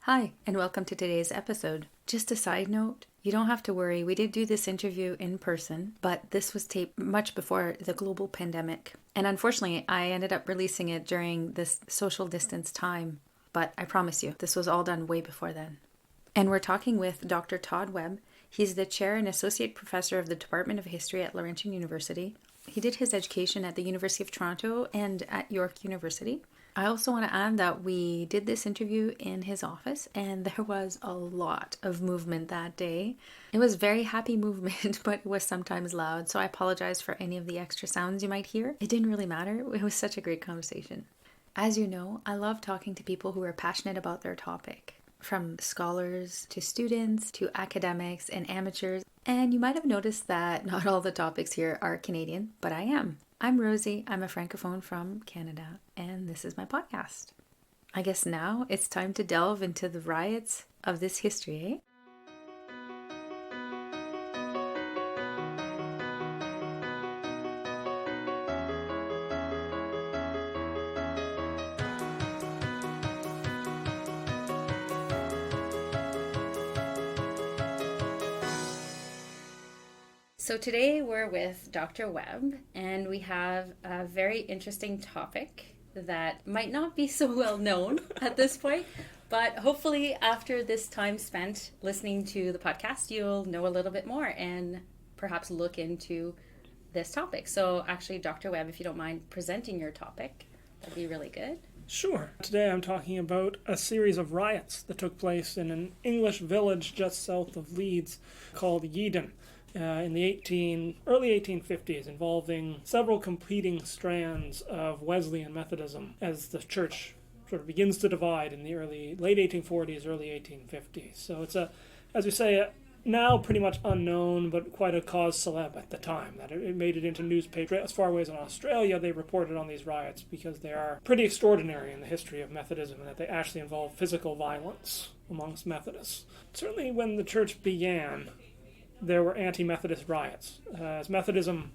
Hi, and welcome to today's episode. Just a side note, you don't have to worry, we did do this interview in person, but this was taped much before the global pandemic. And unfortunately, I ended up releasing it during this social distance time. But I promise you, this was all done way before then. And we're talking with Dr. Todd Webb. He's the chair and associate professor of the Department of History at Laurentian University. He did his education at the University of Toronto and at York University. I also want to add that we did this interview in his office and there was a lot of movement that day. It was very happy movement, but it was sometimes loud, so I apologize for any of the extra sounds you might hear. It didn't really matter. It was such a great conversation. As you know, I love talking to people who are passionate about their topic, from scholars to students to academics and amateurs. And you might have noticed that not all the topics here are Canadian, but I am. I'm Rosie, I'm a Francophone from Canada, and this is my podcast. I guess now it's time to delve into the riots of this history, eh? So today we're with Dr. Webb, and we have a very interesting topic that might not be so well known at this point, but hopefully after this time spent listening to the podcast, you'll know a little bit more and perhaps look into this topic. So actually, Dr. Webb, if you don't mind presenting your topic, that'd be really good. Sure. Today I'm talking about a series of riots that took place in an English village just south of Leeds called Yeadon. In the early 1850s, involving several competing strands of Wesleyan Methodism as the church sort of begins to divide in the late 1840s, early 1850s. So it's as we say, now pretty much unknown, but quite a cause célèbre at the time. That it made it into newspapers. As far away as in Australia, they reported on these riots because they are pretty extraordinary in the history of Methodism, and that they actually involve physical violence amongst Methodists. Certainly when the church began, there were anti-Methodist riots, as Methodism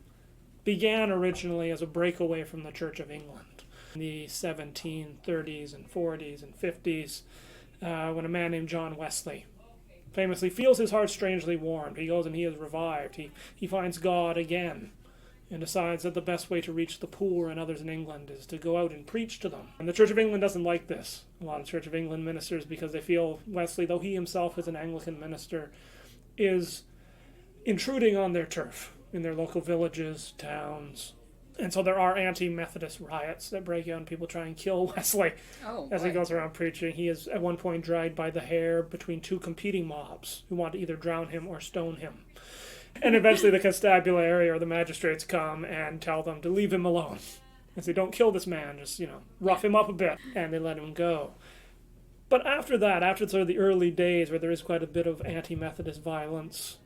began originally as a breakaway from the Church of England in the 1730s and 40s and 50s, when a man named John Wesley famously feels his heart strangely warmed. He goes and he is revived. He finds God again and decides that the best way to reach the poor and others in England is to go out and preach to them. And the Church of England doesn't like this. A lot of Church of England ministers, because they feel Wesley, though he himself is an Anglican minister, is intruding on their turf in their local villages, towns. And so there are anti-Methodist riots that break out and people try and kill Wesley as he goes around preaching. He is at one point dragged by the hair between two competing mobs who want to either drown him or stone him. And eventually the constabulary or the magistrates come and tell them to leave him alone. And say, don't kill this man, just, rough him up a bit. And they let him go. But after that, after sort of the early days where there is quite a bit of anti-Methodist violence,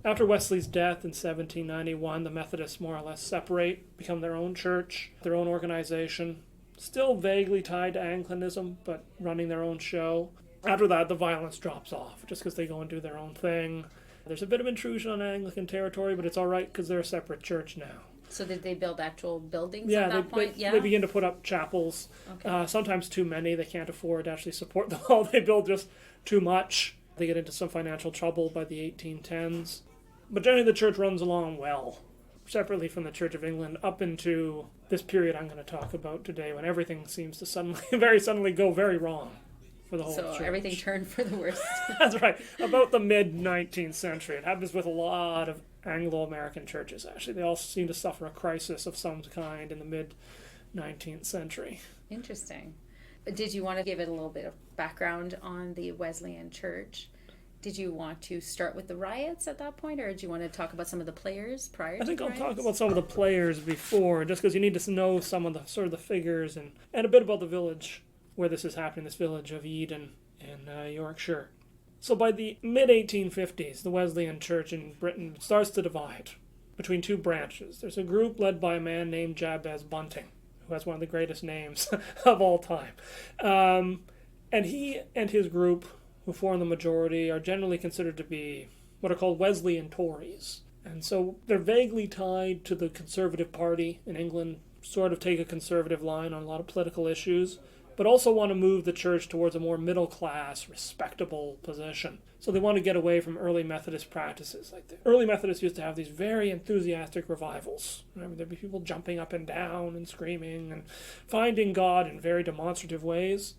after Wesley's death in 1791, the Methodists more or less separate, become their own church, their own organization, still vaguely tied to Anglicanism, but running their own show. After that, the violence drops off, just because they go and do their own thing. There's a bit of intrusion on Anglican territory, but it's all right because they're a separate church now. So did they build actual buildings at that point? They begin to put up chapels, sometimes too many. They can't afford to actually support them all. They build just too much. They get into some financial trouble by the 1810s. But generally the church runs along well, separately from the Church of England, up into this period I'm going to talk about today, when everything seems to very suddenly go very wrong for the whole church. So everything turned for the worst. That's right. About the mid-19th century. It happens with a lot of Anglo-American churches, actually. They all seem to suffer a crisis of some kind in the mid-19th century. Interesting. Did you want to give it a little bit of background on the Wesleyan Church? Did you want to start with the riots at that point, or did you want to talk about some of the players prior to the riots? I think I'll talk about some of the players before, just because you need to know some of the sort of the figures and a bit about the village where this is happening, this village of Yeadon in Yorkshire. So by the mid-1850s, the Wesleyan Church in Britain starts to divide between two branches. There's a group led by a man named Jabez Bunting, who has one of the greatest names of all time. And he and his group, who form the majority, are generally considered to be what are called Wesleyan Tories. And so they're vaguely tied to the Conservative Party in England, sort of take a conservative line on a lot of political issues, but also want to move the church towards a more middle-class, respectable position. So they want to get away from early Methodist practices. Like the early Methodists used to have these very enthusiastic revivals. Remember, there'd be people jumping up and down and screaming and finding God in very demonstrative ways.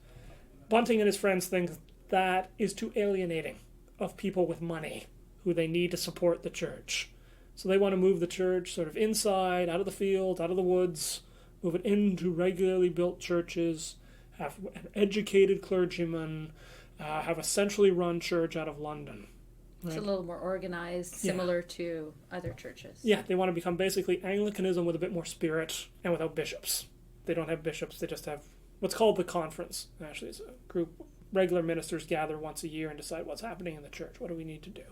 Bunting and his friends think that is too alienating of people with money who they need to support the church. So they want to move the church sort of inside, out of the fields, out of the woods, move it into regularly built churches, have an educated clergyman, have a centrally run church out of London. Right? It's a little more organized, similar to other churches. Yeah, they want to become basically Anglicanism with a bit more spirit and without bishops. They don't have bishops, they just have what's called the conference. Actually, it's a group. Regular ministers gather once a year and decide what's happening in the church. What do we need to do?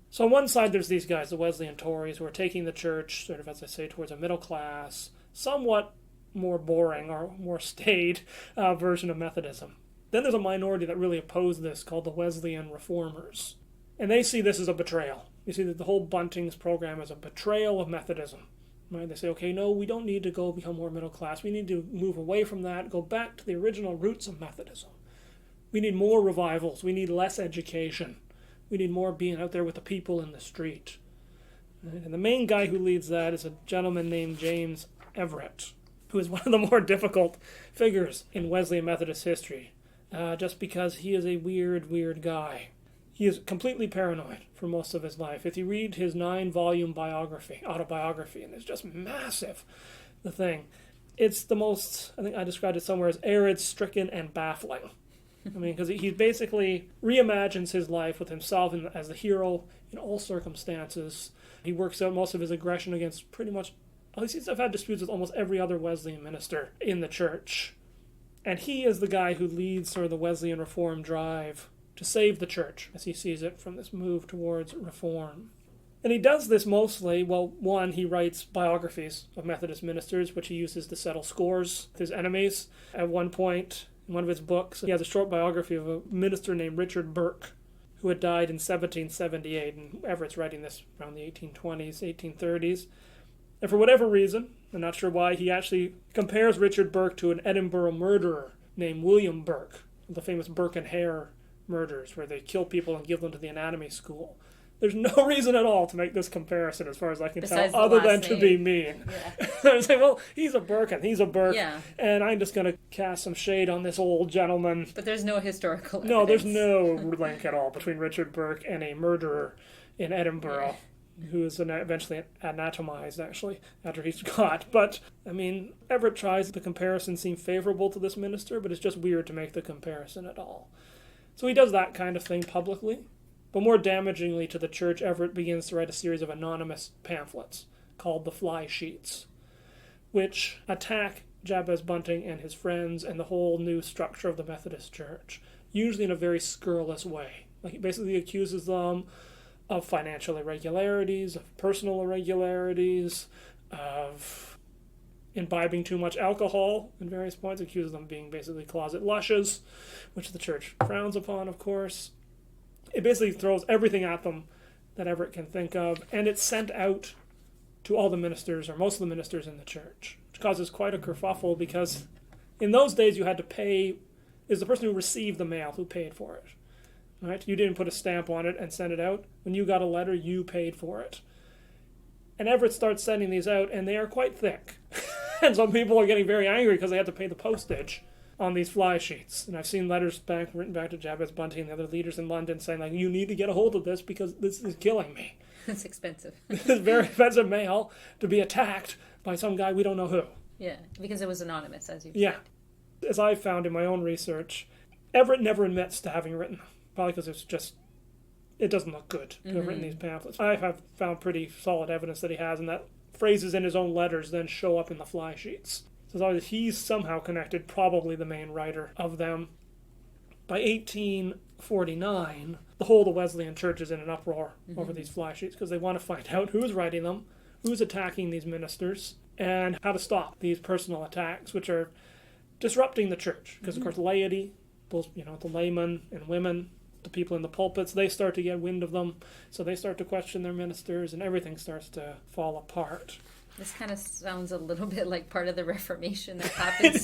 So on one side, there's these guys, the Wesleyan Tories, who are taking the church, sort of, as I say, towards a middle class, somewhat more boring or more staid version of Methodism. Then there's a minority that really oppose this, called the Wesleyan Reformers. And they see this as a betrayal. You see that the whole Bunting's program is a betrayal of Methodism. Right? They say, okay, no, we don't need to go become more middle class. We need to move away from that, go back to the original roots of Methodism. We need more revivals. We need less education. We need more being out there with the people in the street. And the main guy who leads that is a gentleman named James Everett, who is one of the more difficult figures in Wesleyan Methodist history, just because he is a weird guy. He is completely paranoid for most of his life. If you read his 9-volume autobiography, and it's just massive, the thing, it's the most, I think I described it somewhere as arid, stricken, and baffling. I mean, because he basically reimagines his life with himself as the hero in all circumstances. He works out most of his aggression against pretty much, at least he's had disputes with almost every other Wesleyan minister in the church. And he is the guy who leads sort of the Wesleyan reform drive to save the church, as he sees it, from this move towards reform. And he does this mostly, well, one, he writes biographies of Methodist ministers, which he uses to settle scores with his enemies. At one point, in one of his books, he has a short biography of a minister named Richard Burke, who had died in 1778, and Everett's writing this around the 1820s, 1830s. And for whatever reason, I'm not sure why, he actually compares Richard Burke to an Edinburgh murderer named William Burke, the famous Burke and Hare murders, where they kill people and give them to the anatomy school. There's no reason at all to make this comparison, as far as I can tell, other than to be mean. Yeah. I was like, well, he's a Burke and he's a Burke, and I'm just going to cast some shade on this old gentleman. But there's no historical evidence. No, there's no link at all between Richard Burke and a murderer in Edinburgh, who is eventually anatomized, actually, after he's caught. But, I mean, Everett tries the comparison seem favorable to this minister, but it's just weird to make the comparison at all. So he does that kind of thing publicly. But more damagingly to the church, Everett begins to write a series of anonymous pamphlets called the Fly Sheets, which attack Jabez Bunting and his friends and the whole new structure of the Methodist Church, usually in a very scurrilous way. Like, he basically accuses them of financial irregularities, of personal irregularities, of imbibing too much alcohol in various points, accuses them of being basically closet lushes, which the church frowns upon, of course. It basically throws everything at them that Everett can think of, and it's sent out to all the ministers, or most of the ministers in the church, which causes quite a kerfuffle, because in those days you had to pay, is the person who received the mail who paid for it. Right? You didn't put a stamp on it and send it out. When you got a letter, you paid for it. And Everett starts sending these out, and they are quite thick. And some people are getting very angry because they have to pay the postage on these fly sheets. And I've seen letters written back to Jabez Bunting and the other leaders in London saying, like, you need to get a hold of this because this is killing me. It's expensive. This is very expensive mail to be attacked by some guy we don't know who. Yeah, because it was anonymous, as you said. Yeah. As I found in my own research, Everett never admits to having written them. Probably because it doesn't look good to have written these pamphlets. I have found pretty solid evidence that he has, and that phrases in his own letters then show up in the fly sheets. So he's somehow connected, probably the main writer of them. By 1849, the whole of the Wesleyan church is in an uproar over these fly sheets because they want to find out who's writing them, who's attacking these ministers, and how to stop these personal attacks, which are disrupting the church. Because, of course, laity, those, the laymen and women, the people in the pulpits, they start to get wind of them, so they start to question their ministers, and everything starts to fall apart. This kind of sounds a little bit like part of the Reformation that happened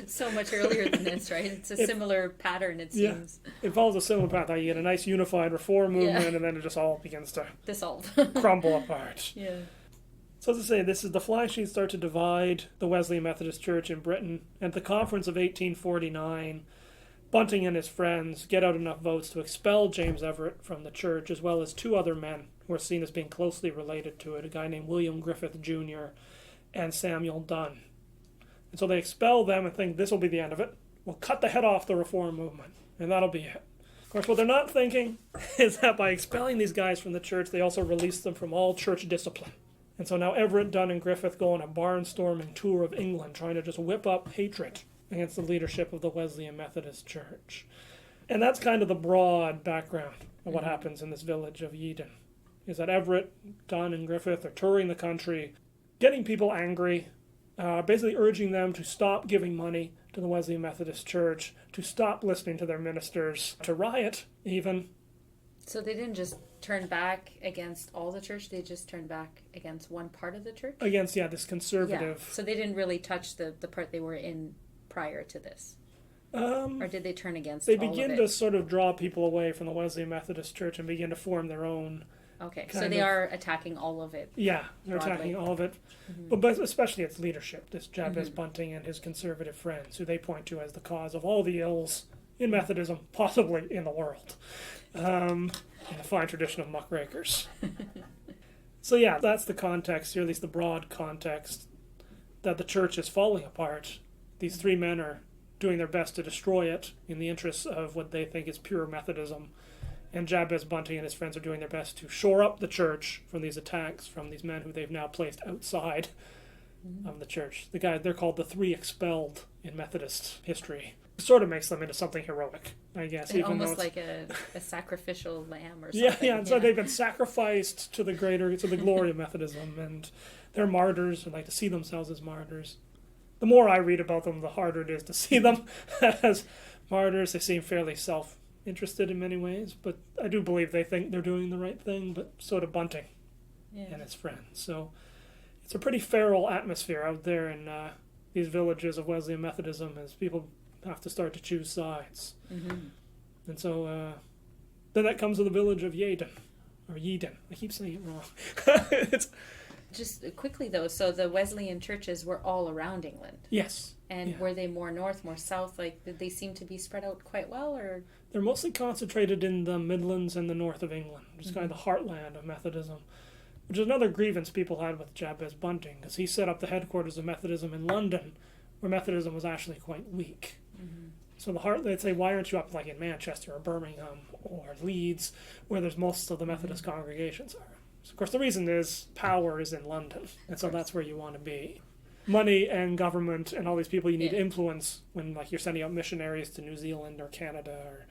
so much earlier than this, right? It's a similar pattern, it seems. It follows a similar path. You get a nice unified reform movement, and then it just all begins to dissolve, crumble apart. Yeah. So as I say, this is the fly sheets start to divide the Wesleyan Methodist Church in Britain. At the conference of 1849, Bunting and his friends get out enough votes to expel James Everett from the church, as well as two other men who are seen as being closely related to it, a guy named William Griffith Jr. and Samuel Dunn. And so they expel them and think this will be the end of it. We'll cut the head off the reform movement, and that'll be it. Of course, what they're not thinking is that by expelling these guys from the church, they also release them from all church discipline. And so now Everett, Dunn, and Griffith go on a barnstorming tour of England, trying to just whip up hatred against the leadership of the Wesleyan Methodist Church. And that's kind of the broad background of what happens in this village of Yeadon, is that Everett, Dunn, and Griffith are touring the country, getting people angry, basically urging them to stop giving money to the Wesleyan Methodist Church, to stop listening to their ministers, to riot even. So they didn't just turn back against all the church, they just turned back against one part of the church? Against, this conservative... Yeah. So they didn't really touch the part they were in prior to this? Or did they turn against They all begin of it? to sort of draw people away from the Wesleyan Methodist Church and begin to form their own... Okay, so they are attacking all of it. Yeah, they're attacking all of it. But especially its leadership, this Jabez Bunting and his conservative friends, who they point to as the cause of all the ills in Methodism, possibly in the world. In a fine tradition of muckrakers. So that's the context, or at least the broad context, that the church is falling apart. These three men are doing their best to destroy it in the interests of what they think is pure Methodism. And Jabez Bunting and his friends are doing their best to shore up the church from these attacks from these men who they've now placed outside of the church. They're called the Three Expelled in Methodist history. It sort of makes them into something heroic, I guess. And even almost though like a sacrificial lamb or something. Yeah. So they've been sacrificed to the glory of Methodism, and they're martyrs, and like to see themselves as martyrs. The more I read about them, the harder it is to see them as martyrs. They seem fairly self-interested in many ways, but I do believe they think they're doing the right thing, but so do Bunting and his friends. So it's a pretty feral atmosphere out there in these villages of Wesleyan Methodism as people have to start to choose sides. And so then that comes to the village of Yeadon, or Yeadon. I keep saying it wrong. Just quickly though, so the Wesleyan churches were all around England. Yes. And were they more north, more south? Like, did they seem to be spread out quite well, or? They're mostly concentrated in the Midlands and the north of England, which is kind of the heartland of Methodism, which is another grievance people had with Jabez Bunting, because he set up the headquarters of Methodism in London, where Methodism was actually quite weak. So they'd say, why aren't you up like in Manchester or Birmingham or Leeds, where there's most of the Methodist congregations are? So of course, the reason is power is in London, and so that's where you want to be. Money and government and all these people you need influence when like you're sending out missionaries to New Zealand or Canada or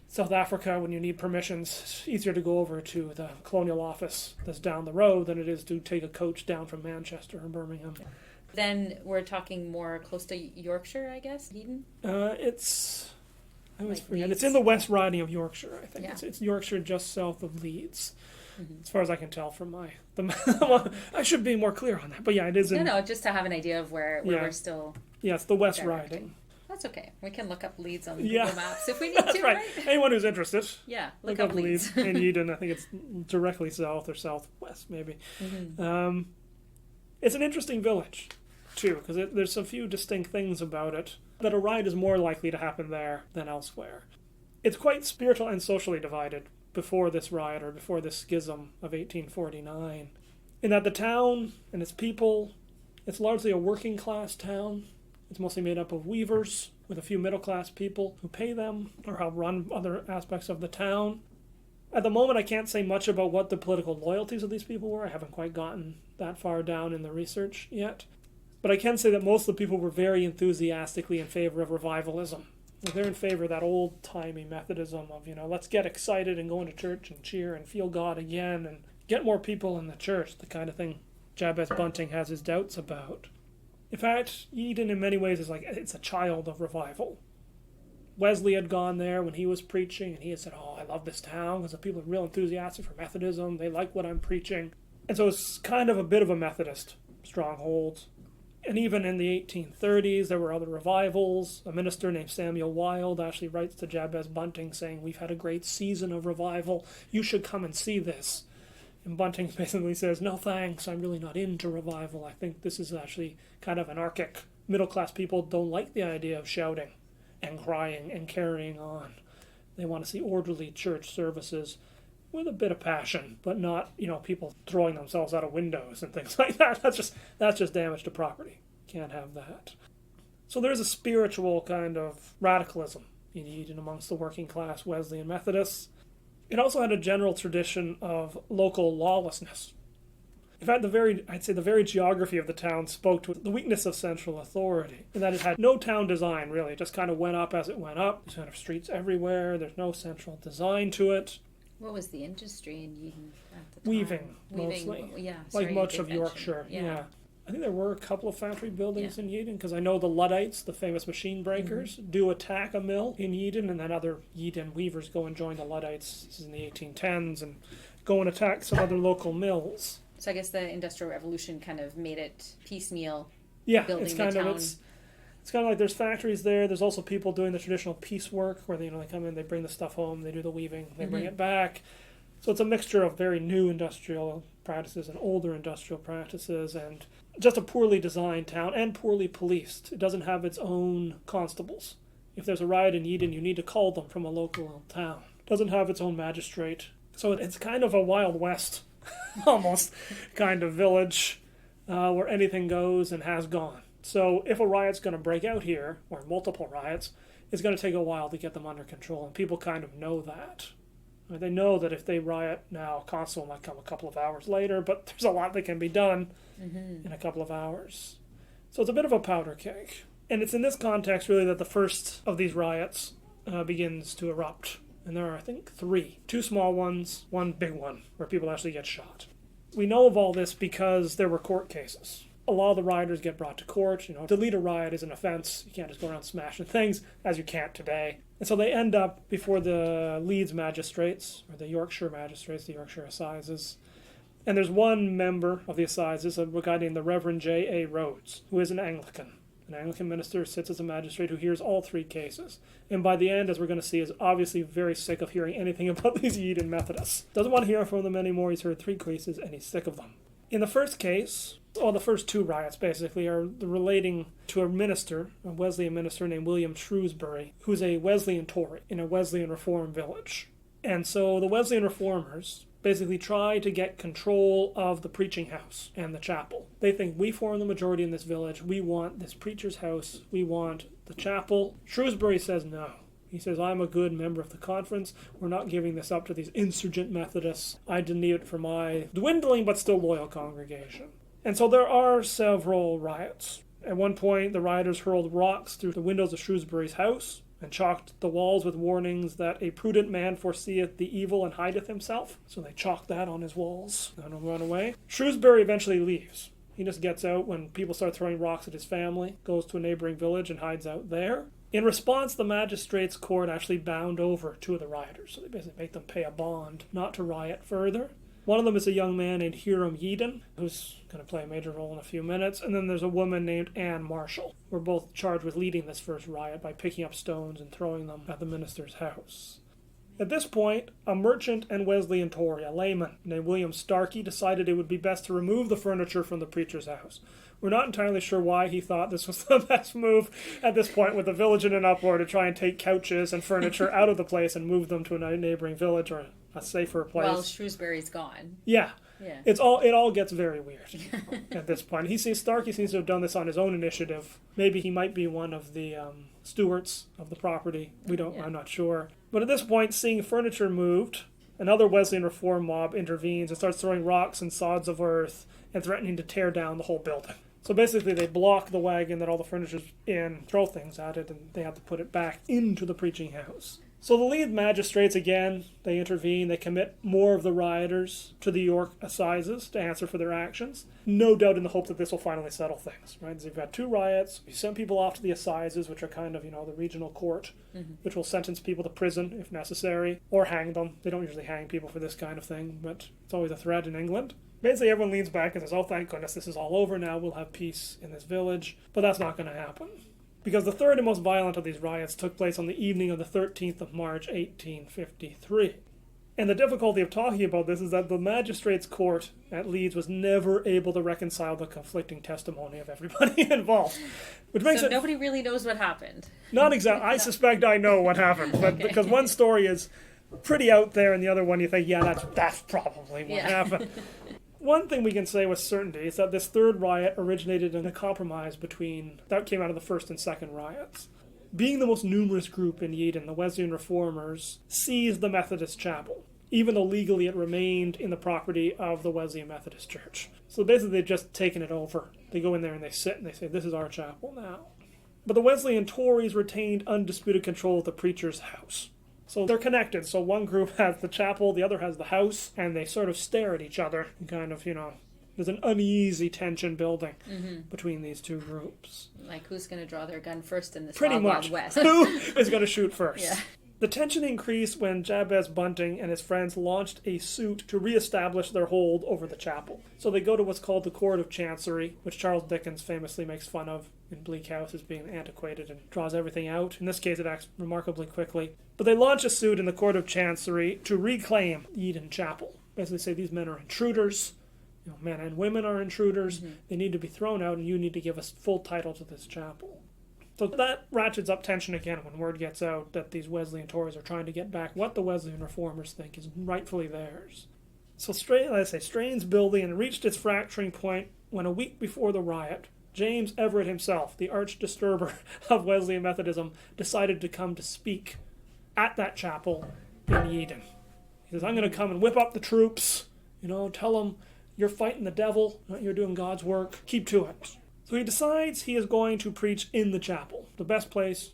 South Africa when you need permissions. It's easier to go over to the colonial office that's down the road than it is to take a coach down from Manchester or Birmingham. Then we're talking more close to Yorkshire, I guess, Yeadon? It's in the West Riding of Yorkshire, I think. Yeah. It's Yorkshire just south of Leeds, as far as I can tell from I should be more clear on that, but it is in... No, just to have an idea of where we're still... Yeah, it's the West directing. Riding. That's okay. We can look up Leeds on Google Maps if we need to, right? Anyone who's interested. Yeah, look up Leeds. In Yeadon, I think it's directly south or southwest, maybe. It's an interesting village, too, because there's a few distinct things about it that a riot is more likely to happen there than elsewhere. It's quite spiritual and socially divided before this riot or before this schism of 1849, in that the town and its people, it's largely a working class town. It's mostly made up of weavers with a few middle class people who pay them or help run other aspects of the town. At the moment, I can't say much about what the political loyalties of these people were. I haven't quite gotten that far down in the research yet. But I can say that most of the people were very enthusiastically in favor of revivalism. They're in favor of that old-timey Methodism of, let's get excited and go into church and cheer and feel God again and get more people in the church, the kind of thing Jabez Bunting has his doubts about. In fact, Yeadon in many ways is it's a child of revival. Wesley had gone there when he was preaching, and he had said, I love this town because the people are real enthusiastic for Methodism. They like what I'm preaching. And so it's kind of a bit of a Methodist strongholds. And even in the 1830s, there were other revivals. A minister named Samuel Wild actually writes to Jabez Bunting saying, "We've had a great season of revival. You should come and see this." And Bunting basically says, "No thanks, I'm really not into revival. I think this is actually kind of anarchic. Middle-class people don't like the idea of shouting and crying and carrying on. They want to see orderly church services with a bit of passion, but not, people throwing themselves out of windows and things like that. That's just damage to property. Can't have that." So there's a spiritual kind of radicalism in Yeadon amongst the working class Wesleyan Methodists. It also had a general tradition of local lawlessness. In fact, the very geography of the town spoke to the weakness of central authority, in that it had no town design, really. It just kind of went up as it went up. There's kind of streets everywhere. There's no central design to it. What was the industry in Yeadon at the time? Weaving, mostly. Yeah. Like much of Yorkshire. Yeah. I think there were a couple of factory buildings in Yeadon, because I know the Luddites, the famous machine breakers, do attack a mill in Yeadon, and then other Yeadon weavers go and join the Luddites. This is in the 1810s, and go and attack some other local mills. So I guess the Industrial Revolution kind of made it piecemeal. Yeah, building it's kind the of town. it's kind of like there's factories there. There's also people doing the traditional piecework where they come in, they bring the stuff home, they do the weaving, they bring it back. So it's a mixture of very new industrial practices and older industrial practices, and just a poorly designed town and poorly policed. It doesn't have its own constables. If there's a riot in Yeadon, you need to call them from a local town. It doesn't have its own magistrate. So it's kind of a Wild West, almost, kind of village where anything goes and has gone. So if a riot's going to break out here, or multiple riots, it's going to take a while to get them under control, and people kind of know that. They know that if they riot now, a constable might come a couple of hours later, but there's a lot that can be done in a couple of hours. So it's a bit of a powder keg. And it's in this context, really, that the first of these riots begins to erupt. And there are, I think, 3. 2 small ones, 1 big one, where people actually get shot. We know of all this because there were court cases. A lot of the rioters get brought to court. To lead a riot is an offense. You can't just go around smashing things, as you can't today. And so they end up before the Leeds magistrates, or the Yorkshire magistrates, the Yorkshire Assizes. And there's one member of the Assizes, a guy named the Reverend J.A. Rhodes, who is an Anglican. An Anglican minister sits as a magistrate who hears all 3 cases. And by the end, as we're going to see, is obviously very sick of hearing anything about these Yeadon Methodists. Doesn't want to hear from them anymore. He's heard 3 cases, and he's sick of them. In the first case, the first 2 riots basically are relating to a minister, a Wesleyan minister named William Shrewsbury, who's a Wesleyan Tory in a Wesleyan Reform village. And so the Wesleyan Reformers basically try to get control of the preaching house and the chapel. They think, we form the majority in this village, we want this preacher's house, we want the chapel. Shrewsbury says no. He says, I'm a good member of the conference. We're not giving this up to these insurgent Methodists. I need it for my dwindling but still loyal congregation. And so there are several riots. At one point, the rioters hurled rocks through the windows of Shrewsbury's house and chalked the walls with warnings that a prudent man foreseeth the evil and hideth himself. So they chalked that on his walls and run away. Shrewsbury eventually leaves. He just gets out when people start throwing rocks at his family, goes to a neighboring village and hides out there. In response, the magistrates' court actually bound over 2 of the rioters. So they basically make them pay a bond not to riot further. One of them is a young man named Hiram Yeadon, who's going to play a major role in a few minutes. And then there's a woman named Anne Marshall. We're both charged with leading this first riot by picking up stones and throwing them at the minister's house. At this point, a merchant and Wesleyan Tory, a layman named William Starkey, decided it would be best to remove the furniture from the preacher's house. We're not entirely sure why he thought this was the best move at this point, with the village in an uproar, to try and take couches and furniture out of the place and move them to a neighboring village or a safer place. Well, Shrewsbury's gone. Yeah. Yeah. It all gets very weird at this point. Starkey seems to have done this on his own initiative. Maybe he might be one of the stewards of the property. I'm not sure. But at this point, seeing furniture moved, another Wesleyan Reform mob intervenes and starts throwing rocks and sods of earth and threatening to tear down the whole building. So basically they block the wagon that all the furniture's in, throw things at it, and they have to put it back into the preaching house. So the lead magistrates, again, they intervene, they commit more of the rioters to the York Assizes to answer for their actions, no doubt in the hope that this will finally settle things, right? So you've got 2 riots, you send people off to the Assizes, which are kind of, the regional court, which will sentence people to prison if necessary, or hang them. They don't usually hang people for this kind of thing, but it's always a threat in England. Basically, everyone leans back and says, oh, thank goodness this is all over now. We'll have peace in this village. But that's not going to happen. Because the third and most violent of these riots took place on the evening of the 13th of March, 1853. And the difficulty of talking about this is that the magistrate's court at Leeds was never able to reconcile the conflicting testimony of everybody involved. Which makes it nobody really knows what happened. Not exactly. I suspect I know what happened. But Okay. because one story is pretty out there and the other one you think, yeah, that's probably what happened. One thing we can say with certainty is that this third riot originated in a compromise that came out of the first and second riots. Being the most numerous group in Yeadon, the Wesleyan Reformers seized the Methodist chapel, even though legally it remained in the property of the Wesleyan Methodist Church. So basically they've just taken it over. They go in there and they sit and they say, this is our chapel now. But the Wesleyan Tories retained undisputed control of the preacher's house. So they're connected. So one group has the chapel, the other has the house, and they sort of stare at each other. And kind of, there's an uneasy tension building between these two groups. Like, who's going to draw their gun first in this Pretty Wild much. West? Who is going to shoot first? Yeah. The tension increased when Jabez Bunting and his friends launched a suit to reestablish their hold over the chapel. So they go to what's called the Court of Chancery, which Charles Dickens famously makes fun of in Bleak House as being antiquated and draws everything out. In this case, it acts remarkably quickly. But they launch a suit in the Court of Chancery to reclaim Yeadon Chapel. Basically say these men are intruders. Men and women are intruders. They need to be thrown out, and you need to give us full title to this chapel. So that ratchets up tension again when word gets out that these Wesleyan Tories are trying to get back what the Wesleyan Reformers think is rightfully theirs. So strains building and reached its fracturing point when a week before the riot, James Everett himself, the arch disturber of Wesleyan Methodism, decided to come to speak at that chapel in Yeadon. He says, I'm going to come and whip up the troops, tell them you're fighting the devil, you're doing God's work, keep to it. So he decides he is going to preach in the chapel, the best place,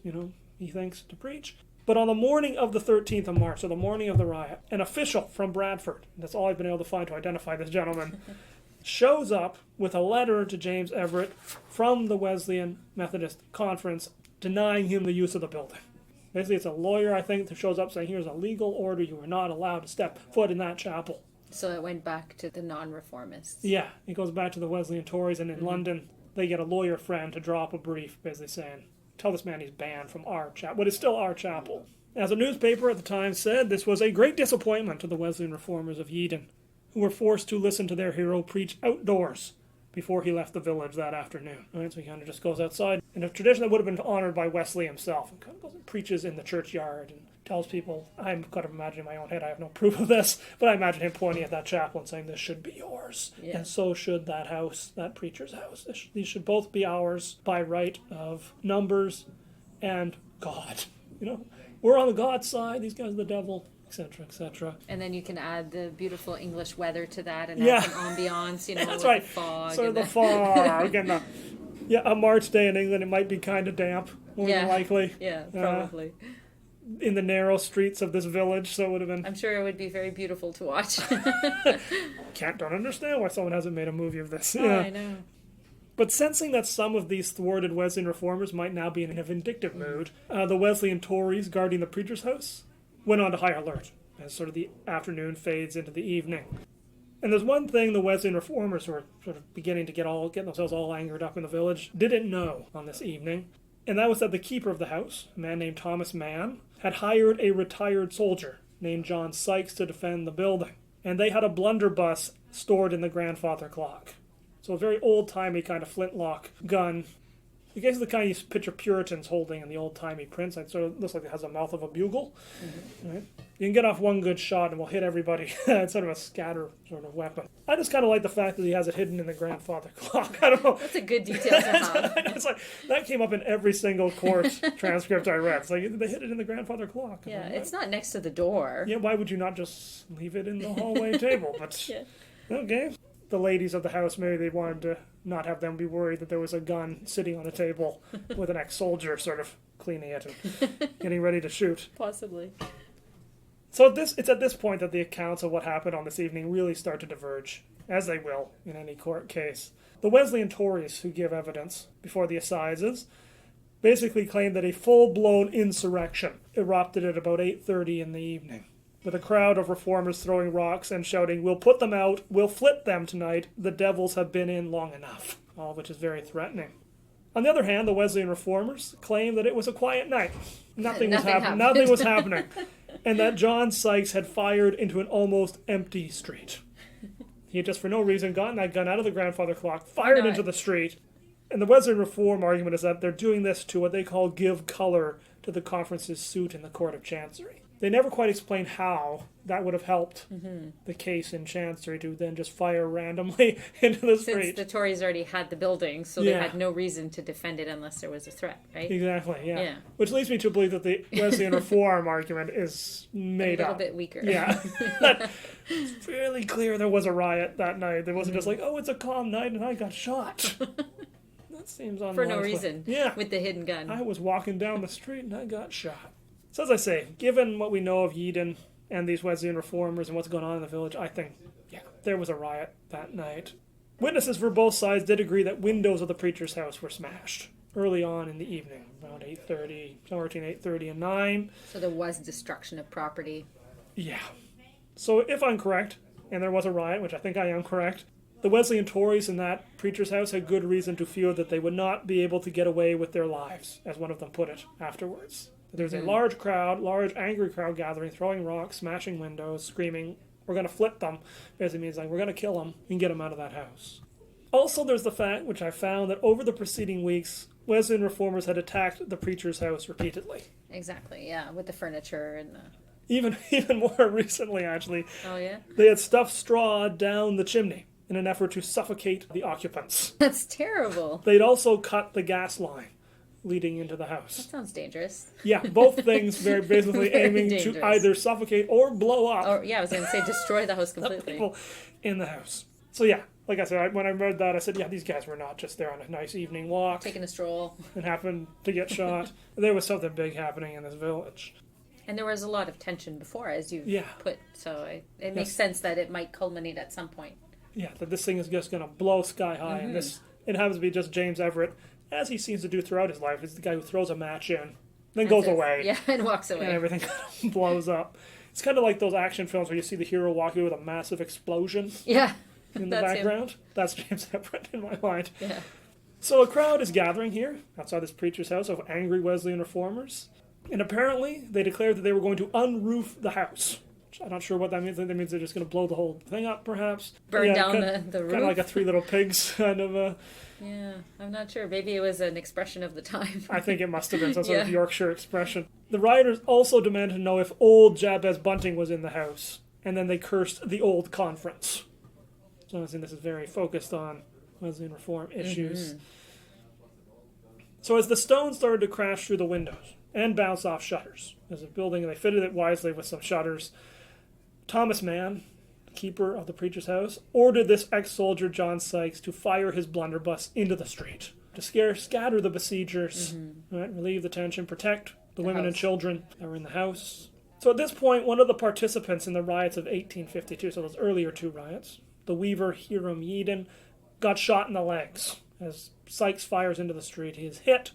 he thinks, to preach. But on the morning of the 13th of March, so the morning of the riot, an official from Bradford, that's all I've been able to find to identify this gentleman, shows up with a letter to James Everett from the Wesleyan Methodist Conference denying him the use of the building. Basically, it's a lawyer, I think, that shows up saying, here's a legal order, you are not allowed to step foot in that chapel. So it went back to the non-reformists. Yeah, it goes back to the Wesleyan Tories, and in London, they get a lawyer friend to draw up a brief basically saying, tell this man he's banned from our chapel, but it's still our chapel. As a newspaper at the time said, this was a great disappointment to the Wesleyan Reformers of Yeadon, who were forced to listen to their hero preach outdoors before he left the village that afternoon. Right, so he kind of just goes outside. In a tradition that would have been honored by Wesley himself, and kind of goes and preaches in the churchyard and tells people, I'm kind of imagining in my own head, I have no proof of this, but I imagine him pointing at that chapel and saying, this should be yours. Yeah. And so should that house, that preacher's house. These should both be ours by right of numbers and God. We're on the God side, these guys are the devil, etc., etc. And then you can add the beautiful English weather to that and Yeah. add some ambiance, That's with right. the fog. Sort of and the fog and a March day in England, it might be kind of damp, more than likely. Yeah, probably. In the narrow streets of this village, so it would have been... I'm sure it would be very beautiful to watch. Don't understand why someone hasn't made a movie of this. Oh, I know. But sensing that some of these thwarted Wesleyan reformers might now be in a vindictive mood, the Wesleyan Tories guarding the preacher's house went on to high alert as sort of the afternoon fades into the evening. And there's one thing the Wesleyan reformers, who are sort of beginning to get themselves all angered up in the village, didn't know on this evening, and that was that the keeper of the house, a man named Thomas Mann, had hired a retired soldier named John Sykes to defend the building. And they had a blunderbuss stored in the grandfather clock. So a very old-timey kind of flintlock gun. I guess the kind you picture Puritans holding in the old-timey prints. It sort of looks like it has the mouth of a bugle. Right? You can get off one good shot and we'll hit everybody. It's sort of a scatter sort of weapon. I just kind of like the fact that he has it hidden in the grandfather clock. I don't know. That's a good detail to have. It's like, that came up in every single court transcript I read. It's like, they hid it in the grandfather clock. Yeah, it's not next to the door. Yeah, why would you not just leave it in the hallway table? But Yeah. okay. The ladies of the house, maybe they wanted to not have them be worried that there was a gun sitting on a table with an ex-soldier sort of cleaning it and getting ready to shoot. Possibly. So it's at this point that the accounts of what happened on this evening really start to diverge, as they will in any court case. The Wesleyan Tories who give evidence before the assizes basically claim that a full-blown insurrection erupted at about 8:30 in the evening. with a crowd of reformers throwing rocks and shouting, "We'll put them out, we'll flip them tonight, the devils have been in long enough," all of which is very threatening. On the other hand, the Wesleyan reformers claimed that it was a quiet night. Nothing was happening. And that John Sykes had fired into an almost empty street. He had just for no reason gotten that gun out of the grandfather clock, fired into the street. And the Wesleyan reform argument is that they're doing this to what they call give color to the conference's suit in the Court of Chancery. They never quite explain how that would have helped the case in Chancery to then just fire randomly into the street. Since the Tories already had the building, so they had no reason to defend it unless there was a threat, right? Exactly, yeah. Which leads me to believe that the Wesleyan reform argument is made up. A little bit weaker. Yeah. It's fairly clear there was a riot that night. It wasn't just like, oh, it's a calm night and I got shot. That seems unlikely. For no reason. Yeah. With the hidden gun. I was walking down the street and I got shot. So as I say, given what we know of Yeadon and these Wesleyan reformers and what's going on in the village, I think, there was a riot that night. Witnesses for both sides did agree that windows of the preacher's house were smashed early on in the evening, around 8:30, somewhere between 8:30 and 9. So there was destruction of property. Yeah. So if I'm correct, and there was a riot, which I think I am correct, the Wesleyan Tories in that preacher's house had good reason to fear that they would not be able to get away with their lives, as one of them put it afterwards. There's a large angry crowd gathering, throwing rocks, smashing windows, screaming, "We're going to flip them." Basically means like, we're going to kill them and get them out of that house. Also, there's the fact, which I found, that over the preceding weeks, Wesleyan reformers had attacked the preacher's house repeatedly. Exactly, yeah, with the furniture and the... Even more recently, actually. Oh, yeah? They had stuffed straw down the chimney in an effort to suffocate the occupants. That's terrible. They'd also cut the gas line leading into the house. That sounds dangerous. Yeah, both things very basically Very aiming dangerous. to either suffocate or blow up. Or, yeah, I was going to say destroy the house the completely. people in the house. So yeah, like I said, when I read that, I said, yeah, these guys were not just there on a nice evening walk Taking a stroll. and happened to get shot. There was something big happening in this village. And there was a lot of tension before, as you put, so it makes Yes. sense that it might culminate at some point. Yeah, that this thing is just going to blow sky high, and it happens to be just James Everett, as he seems to do throughout his life. He's the guy who throws a match in, then goes away. Yeah, and walks away. And everything kind of blows up. It's kind of like those action films where you see the hero walking with a massive explosion Yeah. in the background. Him. That's James Everett in my mind. Yeah. So a crowd is gathering here, outside this preacher's house, of angry Wesleyan reformers. And apparently, they declared that they were going to unroof the house. I'm not sure what that means. That means they're just going to blow the whole thing up, perhaps. Burn down the roof. Kind of like a Three Little Pigs kind of a... Yeah, I'm not sure. Maybe it was an expression of the time. I think it must have been some sort of Yorkshire expression. The rioters also demanded to know if old Jabez Bunting was in the house. And then they cursed the old conference. So I think this is very focused on Wesleyan reform issues. So as the stones started to crash through the windows and bounce off shutters, there's a building and they fitted it wisely with some shutters, Thomas Mann, keeper of the preacher's house, ordered this ex-soldier John Sykes to fire his blunderbuss into the street to scatter the besiegers, right, relieve the tension, protect the women and children that were in the house. So at this point, one of the participants in the riots of 1852, so those earlier two riots, the weaver Hiram Yeadon, got shot in the legs. As Sykes fires into the street, he is hit.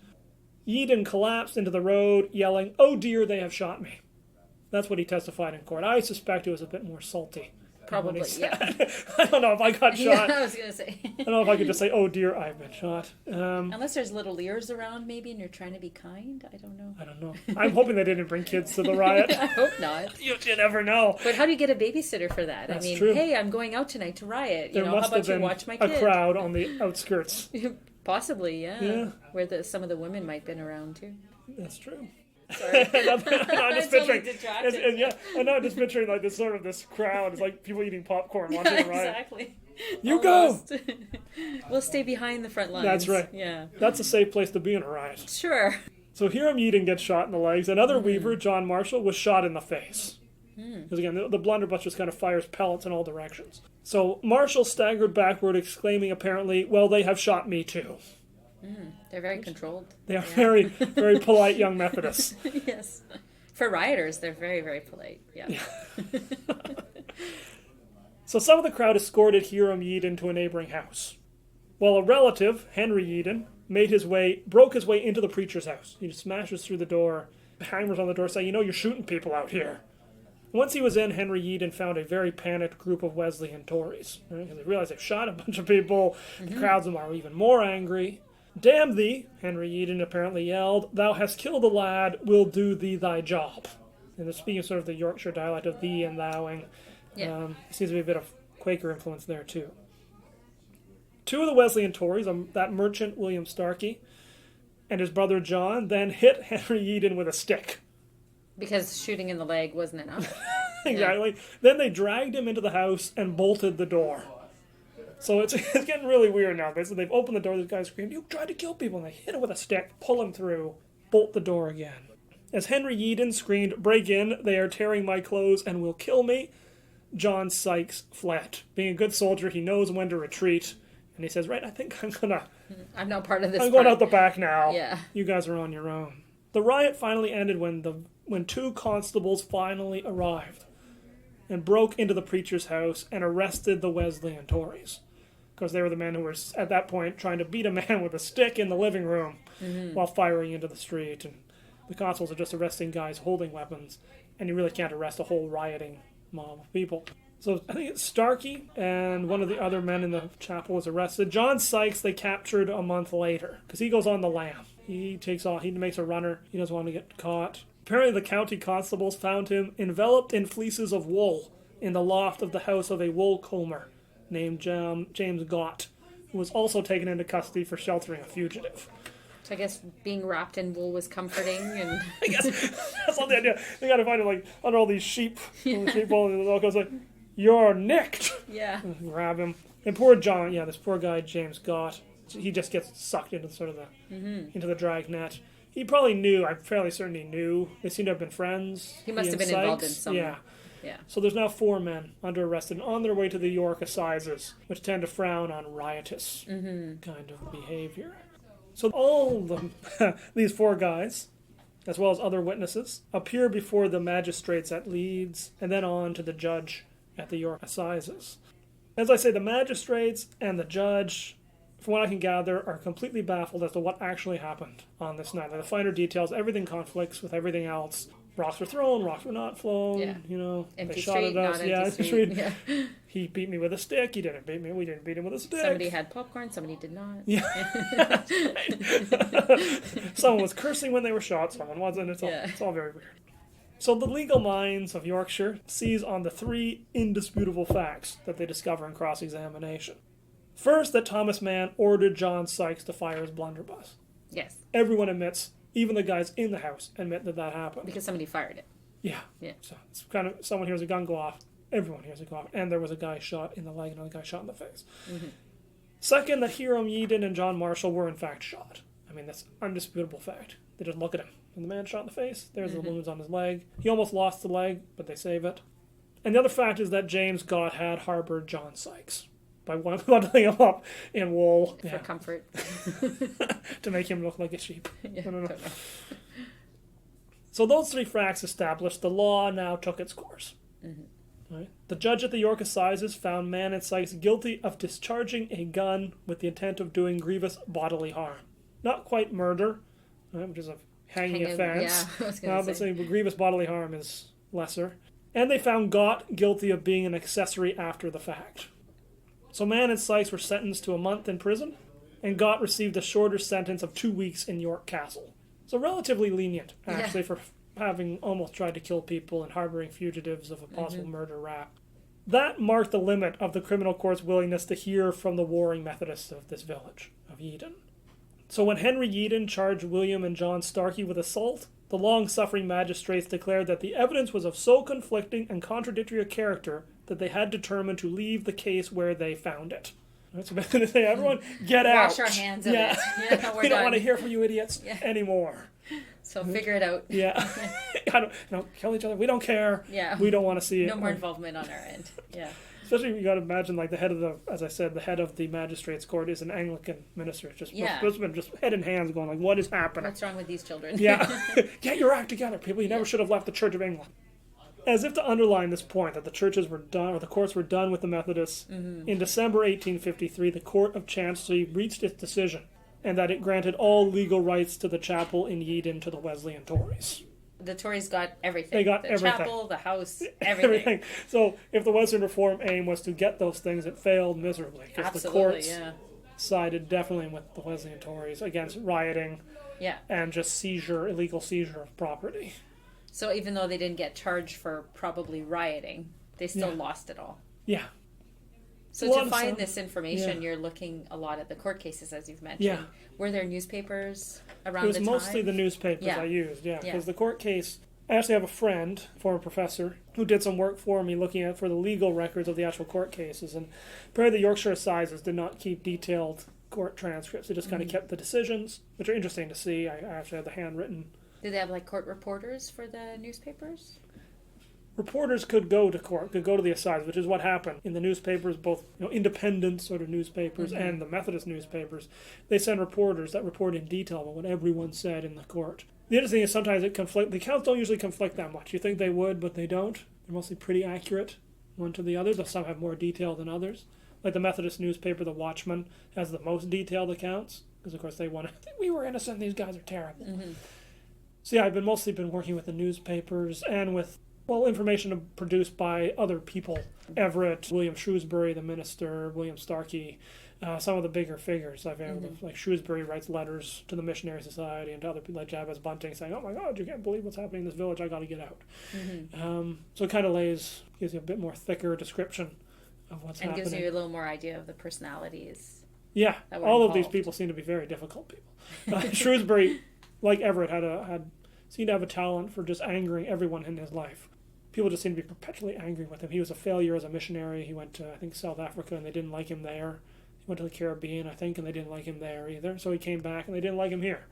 Yeadon collapsed into the road, yelling, "Oh dear, they have shot me." That's what he testified in court. I suspect it was a bit more salty. Probably, yeah. I don't know if I got shot. Yeah, I was going to say. I don't know if I could just say, "Oh dear, I've been shot." Unless there's little ears around, maybe, and you're trying to be kind. I don't know. I don't know. I'm hoping they didn't bring kids to the riot. I hope not. You never know. But how do you get a babysitter for that? That's I mean, true. Hey, I'm going out tonight to riot. There How must about have you been watch my a kid? crowd on the outskirts. Possibly, yeah. Where some of the women might have been around, too. That's true. Sorry. I'm just picturing, distracted. I'm not just picturing like this crowd. It's like people eating popcorn watching the riot. Exactly. You go. We'll stay behind the front lines. That's right. Yeah. That's a safe place to be in a riot. Sure. So Hiram Yeadon gets shot in the legs. Another weaver, John Marshall, was shot in the face. Because again, the blunderbuss just kind of fires pellets in all directions. So Marshall staggered backward, exclaiming apparently, "Well, they have shot me too." They're very controlled. They are very, very polite young Methodists. Yes. For rioters, they're very, very polite. Yeah. So some of the crowd escorted Hiram Yeadon to a neighboring house, while a relative, Henry Yeadon, broke his way into the preacher's house. He just smashes through the door, hammers on the door saying, "You're shooting people out here." Once he was in, Henry Yeadon found a very panicked group of Wesleyan Tories. Right? Because they realized they've shot a bunch of people. The crowds are even more angry. "Damn thee," Henry Yeadon apparently yelled, "thou hast killed a lad, we'll do thee thy job." And they're speaking sort of the Yorkshire dialect of thee and thouing. Seems to be a bit of Quaker influence there too. Two of the Wesleyan Tories, that merchant William Starkey and his brother John, then hit Henry Yeadon with a stick. Because shooting in the leg wasn't enough. Exactly. Then they dragged him into the house and bolted the door. So it's getting really weird now. So they've opened the door, this guy screamed, "You tried to kill people," and they hit him with a stick, pull him through, bolt the door again. As Henry Yeadon screamed, "Break in, they are tearing my clothes and will kill me," John Sykes fled. Being a good soldier, he knows when to retreat. And he says, "Right, I think I'm not part of this. I'm going out the back now. Yeah. You guys are on your own." The riot finally ended when two constables finally arrived and broke into the preacher's house and arrested the Wesleyan Tories. Because they were the men who were, at that point, trying to beat a man with a stick in the living room while firing into the street. And the constables are just arresting guys holding weapons. And you really can't arrest a whole rioting mob of people. So I think it's Starkey and one of the other men in the chapel was arrested. John Sykes they captured a month later because he goes on the lam. He takes off. He makes a runner. He doesn't want to get caught. Apparently the county constables found him enveloped in fleeces of wool in the loft of the house of a wool comber named James Gott, who was also taken into custody for sheltering a fugitive. So I guess being wrapped in wool was comforting, and I guess that's all the idea. They got to find it like under all these sheep. All the sheep, and it all goes like, "You're nicked." Yeah. And grab him. And poor John, this poor guy James Gott, he just gets sucked into sort of the into the drag net. He probably knew. I'm fairly certain he knew. They seem to have been friends. He must have been Sykes. involved in some. Yeah. Yeah. So there's now 4 men under arrest and on their way to the York Assizes, which tend to frown on riotous kind of behavior. So all these 4 guys, as well as other witnesses, appear before the magistrates at Leeds and then on to the judge at the York Assizes. As I say, the magistrates and the judge, from what I can gather, are completely baffled as to what actually happened on this night. The finer details, everything conflicts with everything else. Rocks were thrown, rocks were not flown. Empty they shot street, at us. not empty street. Yeah. He beat me with a stick. He didn't beat me. We didn't beat him with a stick. Somebody had popcorn. Somebody did not. Yeah. Someone was cursing when they were shot. Someone wasn't. It's all very weird. So the legal minds of Yorkshire seize on the 3 indisputable facts that they discover in cross-examination. First, that Thomas Mann ordered John Sykes to fire his blunderbuss. Yes. Everyone admits, even the guys in the house admit that happened. Because somebody fired it. Yeah. Yeah. So it's kind of, someone hears a gun go off, everyone hears it go off, and there was a guy shot in the leg and another guy shot in the face. Second, that Hiram Yeadon and John Marshall were in fact shot. I mean, that's undisputable fact. They just look at him. And the man shot in the face, there's the wounds on his leg. He almost lost the leg, but they save it. And the other fact is that James Gott had harbored John Sykes by bundling him up in wool. For comfort. To make him look like a sheep. Yeah, I don't know. totally. So those 3 facts established, the law now took its course. Right? The judge at the York Assizes found Mann and Sykes guilty of discharging a gun with the intent of doing grievous bodily harm. Not quite murder, right, which is a hanging offense. Yeah, I was going to say. But grievous bodily harm is lesser. And they found Gott guilty of being an accessory after the fact. So Mann and Sykes were sentenced to a month in prison, and Gott received a shorter sentence of 2 weeks in York Castle. So relatively lenient, actually, for having almost tried to kill people and harboring fugitives of a possible murder rap. That marked the limit of the criminal court's willingness to hear from the warring Methodists of this village, of Yeadon. So when Henry Yeadon charged William and John Starkey with assault, the long-suffering magistrates declared that the evidence was of so conflicting and contradictory a character that they had determined to leave the case where they found it. Right, so basically they say, everyone, get out. Wash our hands of it. Yeah, we don't want to hear from you idiots anymore. So figure it out. Yeah. Kill each other. We don't care. Yeah. We don't want to see it. No more involvement on our end. Yeah. Especially you got to imagine, like, the head of the head of the magistrates' court is an Anglican minister. Just head in hands going, like, what is happening? What's wrong with these children? Yeah. Get your act together, people. You never should have left the Church of England. As if to underline this point that the churches were done, or the courts were done with the Methodists, in December 1853, the Court of Chancery reached its decision, and that it granted all legal rights to the chapel in Yeadon to the Wesleyan Tories. The Tories got everything. They got the everything. Chapel, the house, everything. So if the Wesleyan Reform aim was to get those things, it failed miserably. Because the courts sided definitely with the Wesleyan Tories against rioting and just illegal seizure of property. So even though they didn't get charged for probably rioting, they still lost it all. Yeah. So to find this information, you're looking a lot at the court cases, as you've mentioned. Yeah. Were there newspapers around the time? It was mostly the newspapers I used, because the court case... I actually have a friend, former professor, who did some work for me looking for the legal records of the actual court cases. And apparently the Yorkshire Assizes did not keep detailed court transcripts. They just kind of kept the decisions, which are interesting to see. I actually had the handwritten... Did they have like court reporters for the newspapers? Reporters could go to court, could go to the assize, which is what happened in the newspapers, both independent sort of newspapers and the Methodist newspapers. They send reporters that report in detail about what everyone said in the court. The interesting thing is sometimes it conflicts. The accounts don't usually conflict that much. You think they would, but they don't. They're mostly pretty accurate, one to the other, though some have more detail than others. Like the Methodist newspaper, The Watchman, has the most detailed accounts, because of course they want to think we were innocent, these guys are terrible. So yeah, I've mostly been working with the newspapers and with information produced by other people. Everett, William Shrewsbury, the minister, William Starkey, some of the bigger figures. I've had, like Shrewsbury writes letters to the Missionary Society and to other people like Jabez Bunting saying, "Oh my God, you can't believe what's happening in this village. I got to get out." So it kind of gives you a bit more thicker description of what's happening. And gives you a little more idea of the personalities. Yeah, all of these people seem to be very difficult people. Shrewsbury, like Everett, seemed to have a talent for just angering everyone in his life. People just seemed to be perpetually angry with him. He was a failure as a missionary. He went to, I think, South Africa, and they didn't like him there. He went to the Caribbean, I think, and they didn't like him there either. So he came back, and they didn't like him here.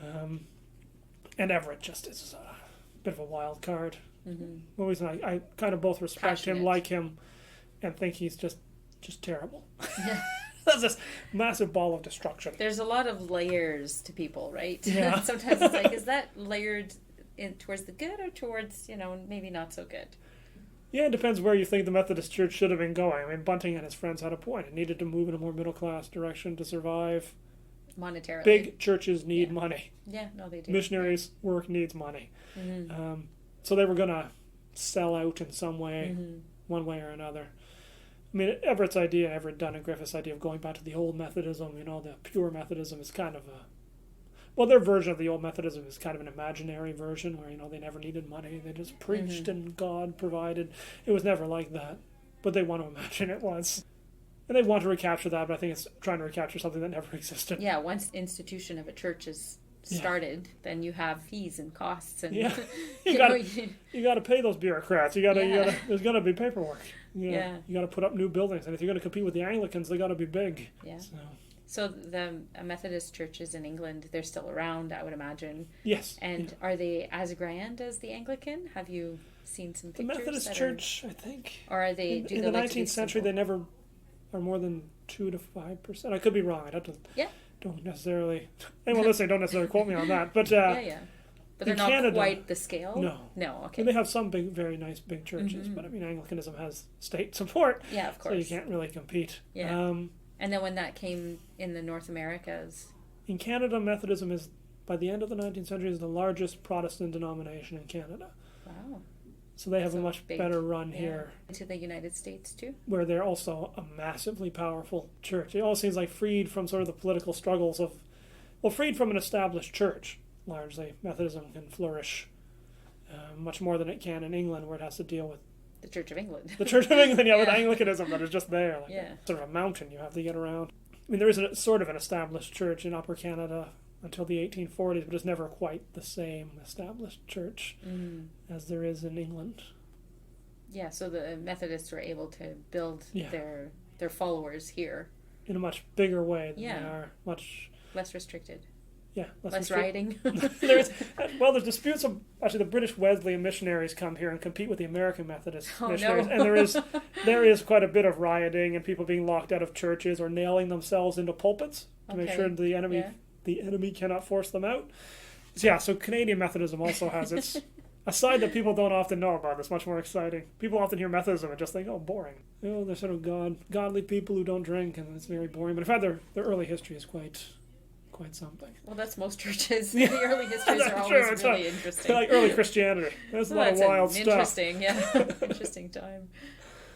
And Everett just is a bit of a wild card. I kind of both respect him, like him, and think he's just terrible. Yeah. That's this massive ball of destruction. There's a lot of layers to people, right? Yeah. Sometimes it's like, is that layered towards the good or towards, maybe not so good? Yeah, it depends where you think the Methodist Church should have been going. I mean, Bunting and his friends had a point. It needed to move in a more middle-class direction to survive. Monetarily. Big churches need money. Yeah, no, they do. Missionaries' work needs money. So they were going to sell out in some way, one way or another. I mean, Everett Dunn and Griffith's idea of going back to the old Methodism, the pure Methodism is kind of their version of the old Methodism is kind of an imaginary version where, they never needed money. They just preached and God provided. It was never like that. But they want to imagine it was. And they want to recapture that, but I think it's trying to recapture something that never existed. Yeah, once institution of a church is started, then you have fees and costs. And you got to pay those bureaucrats. There's got to be paperwork. You got to put up new buildings, and if you're going to compete with the Anglicans, they got to be big. Yeah. So the Methodist churches in England, they're still around, I would imagine. Yes. And are they as grand as the Anglican? Have you seen some pictures? The Methodist Church, I think. Or are they? In the 19th century, they never are more than 2 to 5%. I could be wrong. I'd have to. Yeah. Don't necessarily. Anyone listening, don't necessarily quote me on that. But But they're not Canada, quite the scale? No. Okay. And they have some very nice big churches, but I mean, Anglicanism has state support. Yeah, of course. So you can't really compete. Yeah. And then when that came in the North Americas? In Canada, Methodism is, by the end of the 19th century, is the largest Protestant denomination in Canada. Wow. So they have a much better run here. To the United States, too? Where they're also a massively powerful church. It all seems like freed from sort of the political struggles freed from an established church. Largely, Methodism can flourish much more than it can in England, where it has to deal with the Church of England. The Church of England, with Anglicanism that is just there, sort of a mountain you have to get around. I mean, there is a sort of an established church in Upper Canada until the 1840s, but it's never quite the same established church as there is in England. Yeah, so the Methodists were able to build their followers here in a much bigger way than they are, much less restricted. Yeah, less rioting. There's disputes of actually the British Wesleyan missionaries come here and compete with the American Methodist missionaries, and there is quite a bit of rioting and people being locked out of churches or nailing themselves into pulpits to make sure the enemy cannot force them out. So Canadian Methodism also has its a side that people don't often know about. That's much more exciting. People often hear Methodism and just think, oh, boring. They're sort of godly people who don't drink, and it's very boring. But in fact, their early history is quite quite something. Well, that's most churches. The early histories are always really interesting. Like early Christianity. There's a lot of wild stuff. Interesting, yeah. Interesting time.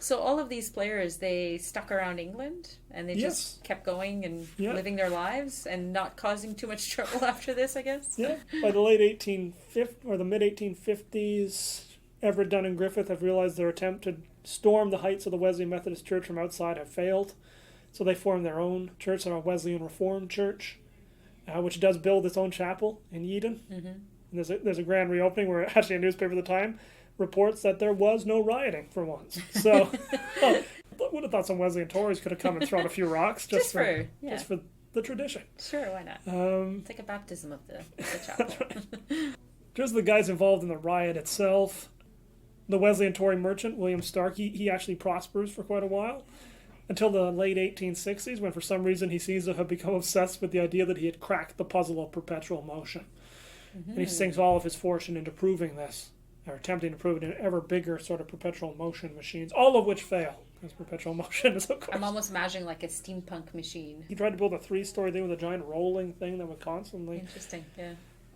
So all of these players, they stuck around England and they just kept going and living their lives and not causing too much trouble after this, I guess. Yeah. By the late 1850s or the mid 1850s, Everett, Dunn, and Griffith have realized their attempt to storm the heights of the Wesleyan Methodist Church from outside have failed. So they formed their own church, a Wesleyan Reformed Church, which does build its own chapel in Yeadon. Mm-hmm. And there's a grand reopening where actually a newspaper at the time reports that there was no rioting for once. So I would have thought some Wesleyan Tories could have come and thrown a few rocks just for the tradition. Sure, why not? It's like a baptism of the chapel. Just the guys involved in the riot itself. The Wesleyan Tory merchant, William Stark, he actually prospers for quite a while. Until the late 1860s, when for some reason he seems to have become obsessed with the idea that he had cracked the puzzle of perpetual motion. Mm-hmm. And he sinks all of his fortune into proving this, or attempting to prove it in ever bigger sort of perpetual motion machines, all of which fail, because perpetual motion is, of course... I'm almost imagining like a steampunk machine. He tried to build a 3-story thing with a giant rolling thing that would constantly... Interesting, yeah.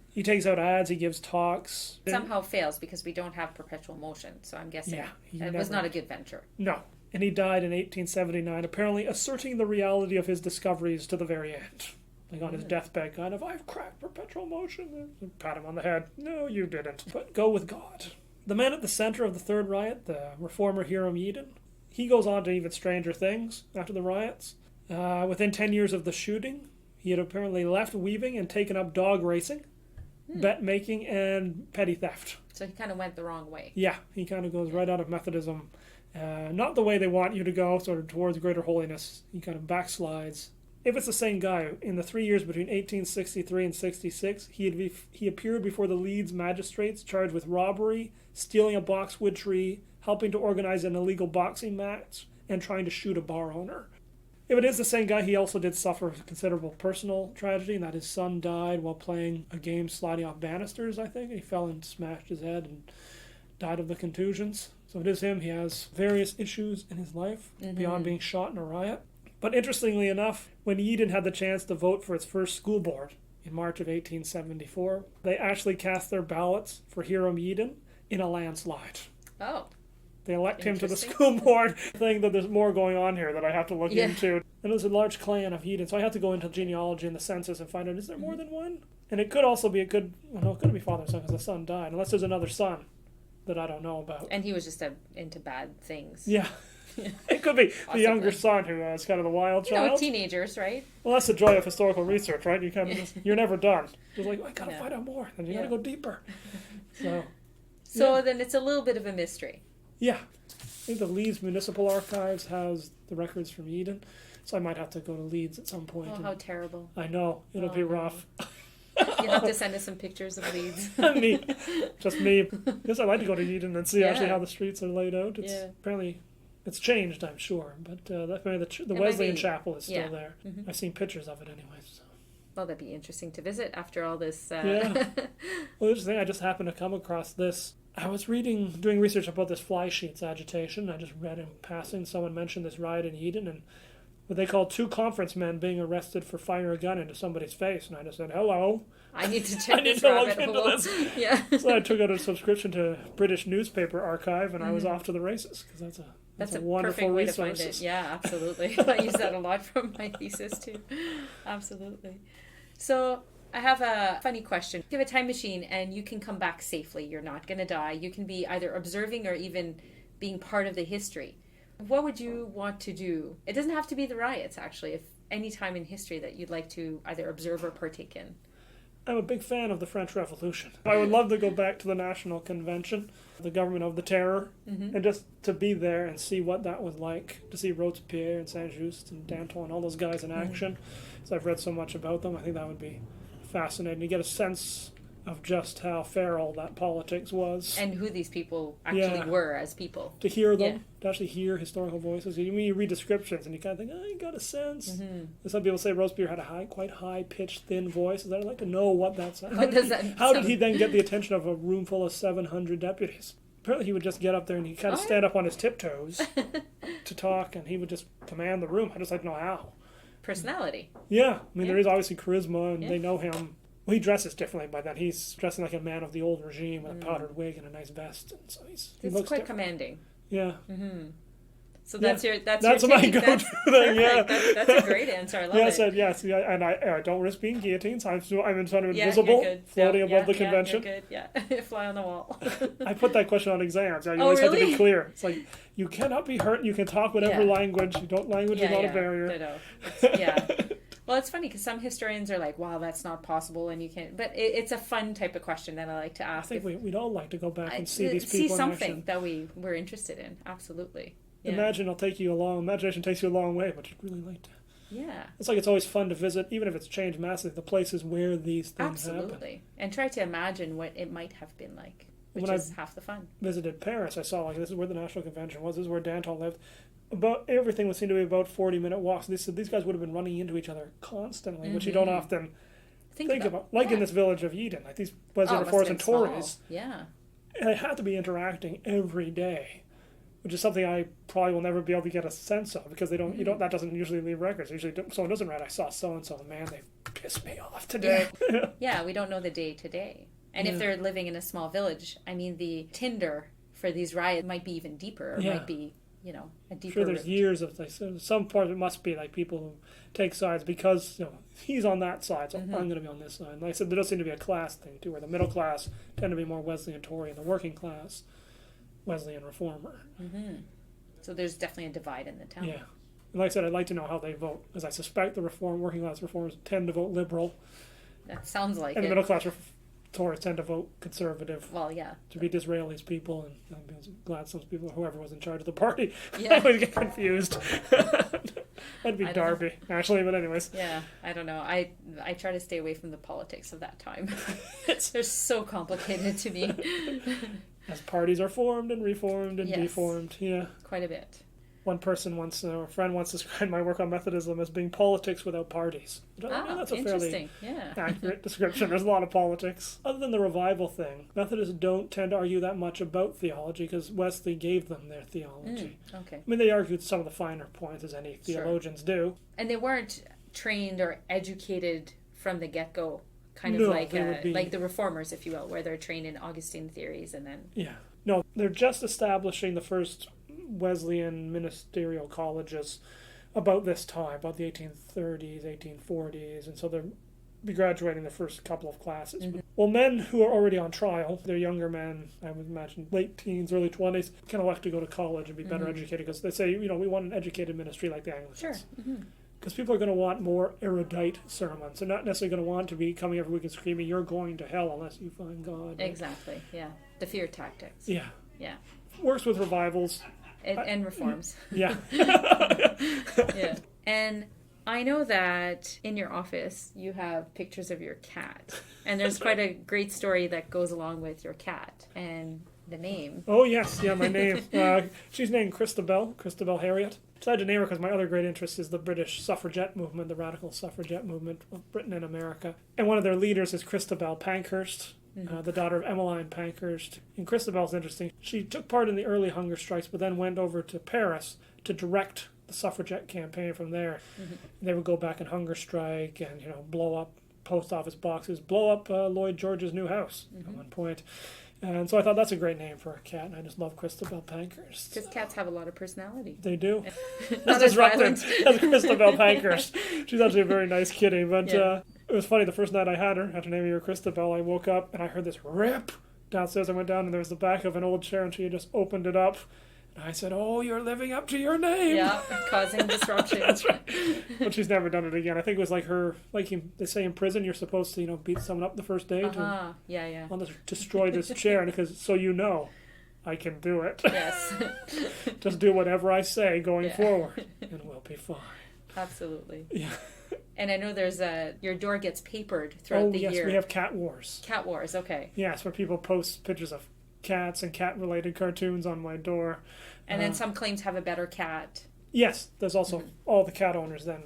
He takes out ads, he gives talks. Somehow fails because we don't have perpetual motion, so I'm guessing it was not a good venture. No. And he died in 1879, apparently asserting the reality of his discoveries to the very end. Like on his deathbed, kind of, I've cracked perpetual motion. And pat him on the head. No, you didn't. But go with God. The man at the center of the third riot, the reformer Hiram Yeadon, he goes on to even stranger things after the riots. Within 10 years of the shooting, he had apparently left weaving and taken up dog racing, bet making, and petty theft. So he kind of went the wrong way. Yeah, he kind of goes right out of Methodism. Not the way they want you to go, sort of towards greater holiness. He kind of backslides. If it's the same guy, in the 3 years between 1863 and 66, he appeared before the Leeds magistrates charged with robbery, stealing a boxwood tree, helping to organize an illegal boxing match, and trying to shoot a bar owner. If it is the same guy, he also did suffer considerable personal tragedy, in that his son died while playing a game sliding off banisters, I think. He fell and smashed his head and died of the contusions. So it is him. He has various issues in his life beyond being shot in a riot. But interestingly enough, when Yeadon had the chance to vote for its first school board in March of 1874, they actually cast their ballots for Hiram Yeadon in a landslide. Oh. They elect him to the school board, saying that there's more going on here that I have to look into. And there's a large clan of Yeadon, so I have to go into genealogy and the census and find out, is there more than one? And it could also be it couldn't be father and son because the son died, unless there's another son that I don't know about. And he was just into bad things. Yeah. It could be the younger son who is kind of the wild child. Teenagers, right? Well, that's the joy of historical research, right? You kind of you're never done. It's like, I gotta find out more, and you gotta go deeper. So then it's a little bit of a mystery. Yeah. I think the Leeds Municipal Archives has the records from Yeadon, so I might have to go to Leeds at some point. Oh, how terrible. I know. It'll be rough. You'll have to send us some pictures of Leeds. Me. Just me. Because I'd like to go to Yeadon and see actually how the streets are laid out. It's apparently... It's changed, I'm sure, but the Wesleyan Chapel is still there. Mm-hmm. I've seen pictures of it anyway. So. Well, that'd be interesting to visit after all this. Yeah. Well, interesting. I just happened to come across this. I was doing research about this fly sheets agitation. I just read in passing someone mentioned this riot in Yeadon and what they call 2 conference men being arrested for firing a gun into somebody's face. And I just said, hello. I need to check this look into this. Yeah. So I took out a subscription to British Newspaper Archive and I was off to the races because that's a wonderful perfect way resource. To find it. Yeah, absolutely. I use that a lot from my thesis too. Absolutely. So I have a funny question. You have a time machine and you can come back safely. You're not going to die. You can be either observing or even being part of the history. What would you want to do? It doesn't have to be the riots, actually. If any time in history that you'd like to either observe or partake in. I'm a big fan of the French Revolution. I would love to go back to the National Convention, the government of the terror, and just to be there and see what that was like, to see Robespierre and Saint-Just and Danton and all those guys in action. So I've read so much about them. I think that would be fascinating to get a sense of just how feral that politics was. And who these people actually were as people. To hear them, to actually hear historical voices. You read descriptions and you kind of think, you got a sense. And some people say Robespierre had a quite high-pitched, thin voice. I'd like to know what that's like. How did he then get the attention of a room full of 700 deputies? Apparently he would just get up there and he'd kind of stand up on his tiptoes to talk and he would just command the room. I'd just like to know how. personality. Yeah, I mean, there is obviously charisma, and they know him. Well, he dresses differently by then. He's dressing like a man of the old regime with a powdered wig and a nice vest, and so he looks quite different. commanding. Yeah. So that's your that's your my take. go-to thing. Yeah, that's a great answer. I love it. Yes, and I don't risk being guillotined. So I'm in sort of Yeah, invisible, you're good. floating above the convention. You're good. Yeah, fly on the wall. I put that question on exams. You always have to be clear. It's like, you cannot be hurt. You can talk whatever language. Language is not a barrier. I know. Well, it's funny because some historians are like, "Wow, that's not possible," and you can't. But it's a fun type of question that I like to ask. I think we'd all like to go back and see these people. See something that we're interested in. Absolutely. Yeah. Imagination takes you a long way, but you'd really like to. Yeah. It's like it's always fun to visit, even if it's changed massively, the places where these things happen. And try to imagine what it might have been like, which is half the fun. Visited Paris, I saw, this is where the National Convention was, this is where Danton lived. About everything would seem to be about 40-minute walks. These guys would have been running into each other constantly, which you don't often think about. Like in this village of Yeadon, like these Wesleyan Reformers and Tories. Yeah. And they had to be interacting every day, which is something I probably will never be able to get a sense of, because that doesn't usually leave records. Usually someone doesn't write, I saw so-and-so, man, they pissed me off today. Yeah, we don't know the day to day. And if they're living in a small village, I mean, the tinder for these riots might be even deeper, or might be, a deeper sure, there's years of, some part of it must be like people who take sides because, he's on that side, so I'm going to be on this side. And like I said, there does seem to be a class thing, too, where the middle class tend to be more Wesleyan Tory, and the working class Wesleyan Reformer. So there's definitely a divide in the town. Yeah. And like I said, I'd like to know how they vote, because I suspect the working class reformers tend to vote liberal. That sounds like and the middle class Tories tend to vote conservative. Well, yeah. To be Disraeli's people, and Gladstone's people, whoever was in charge of the party. Yeah. I always get confused. That'd be Darby, actually, but anyways. Yeah, I don't know. I try to stay away from the politics of that time. They're so complicated to me. As parties are formed and reformed and deformed, Quite a bit. One person a friend once described my work on Methodism as being politics without parties. That's a fairly accurate description. There's a lot of politics. Other than the revival thing, Methodists don't tend to argue that much about theology, because Wesley gave them their theology. Okay. I mean, they argued some of the finer points, as any theologians do. And they weren't trained or educated from the get-go, like the reformers, if you will, where they're trained in Augustine theories and then... Yeah. No, they're just establishing the first Wesleyan ministerial colleges about this time, about the 1830s, 1840s, and so they'll be graduating the first couple of classes. Well, men who are already on trial, they're younger men, I would imagine late teens, early 20s, can elect to go to college and be better educated, because they say, we want an educated ministry like the Anglicans. Sure. Because people are going to want more erudite sermons. They're not necessarily going to want to be coming every week and screaming, "You're going to hell unless you find God." Exactly, yeah. The fear tactics. Yeah. Yeah. Works with revivals. And reforms. Yeah. Yeah. And I know that in your office you have pictures of your cat. And there's quite a great story that goes along with your cat and the name. Oh, yes. Yeah, my name. She's named Christabel Harriet. I decided to name her because my other great interest is the British suffragette movement, the radical suffragette movement of Britain and America. And one of their leaders is Christabel Pankhurst, the daughter of Emmeline Pankhurst. And Christabel's interesting. She took part in the early hunger strikes, but then went over to Paris to direct the suffragette campaign from there. They would go back and hunger strike and, blow up post office boxes, blow up Lloyd George's new house at one point. And so I thought that's a great name for a cat, and I just love Christabel Pankhurst. Because cats have a lot of personality. They do. Not as violent as Christabel Pankhurst. She's actually a very nice kitty, but it was funny, the first night I had her, after naming her Christabel, I woke up and I heard this rip downstairs. I went down and there was the back of an old chair and she had just opened it up. And I said, "Oh, you're living up to your name." Yeah, causing disruption. That's right. But she's never done it again. I think it was like her, they say in prison, you're supposed to, beat someone up the first day to destroy this chair, because I can do it. Yes. Just do whatever I say going forward, and we'll be fine. Absolutely. Yeah. And I know your door gets papered throughout the year. Oh, yes, we have cat wars. Cat wars, okay. Yes, where people post pictures of cats and cat-related cartoons on my door. And then some claims have a better cat. Yes, there's also all the cat owners then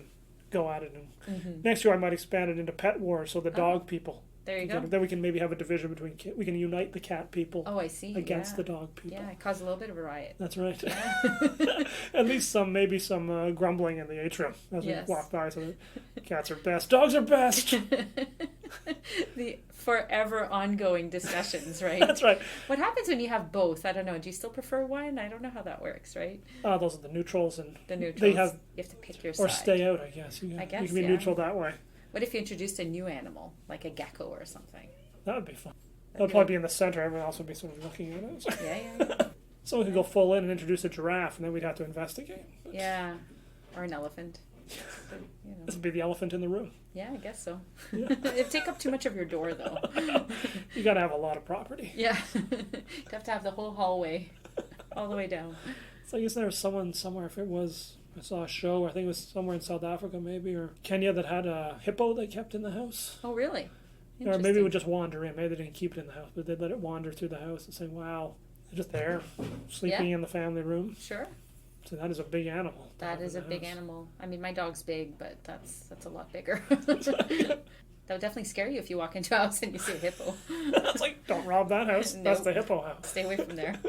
go at it. And next year I might expand it into pet wars, so the dog people There you go. Then we can maybe have a division between we can unite the cat people Oh, I see. against the dog people. Yeah, it caused a little bit of a riot. That's right. Yeah. At least maybe some grumbling in the atrium as Yes. we walk by. So the cats are best, dogs are best. The forever ongoing discussions, right? That's right. What happens when you have both? I don't know. Do you still prefer one? I don't know how that works, right? Those are the neutrals, and The neutrals. they have You have to pick your or side. stay out. I guess you I guess, can be yeah. neutral that way. What if you introduced a new animal, like a gecko or something? That would be fun. That would probably be in the center. Everyone else would be sort of looking at it. Yeah. Someone could go full in and introduce a giraffe, and then we'd have to investigate. But Yeah. Or an elephant. So, you know. this would be the elephant in the room. Yeah, I guess so. Yeah. It'd take up too much of your door, though. You got to have a lot of property. Yeah. You'd have to have the whole hallway all the way down. So I guess there was someone somewhere. If it was, I saw a show. I think it was somewhere in South Africa, maybe, or Kenya, that had a hippo they kept in the house. Oh, really? Or maybe it would just wander in. Maybe they didn't keep it in the house, but they'd let it wander through the house and say, "Wow, they're just there, sleeping in the family room." Sure. So that is a big animal. to That have is in a the big house. animal. I mean, my dog's big, but that's a lot bigger. That would definitely scare you if you walk into a house and you see a hippo. It's like, don't rob that house. No. That's the hippo house. Stay away from there.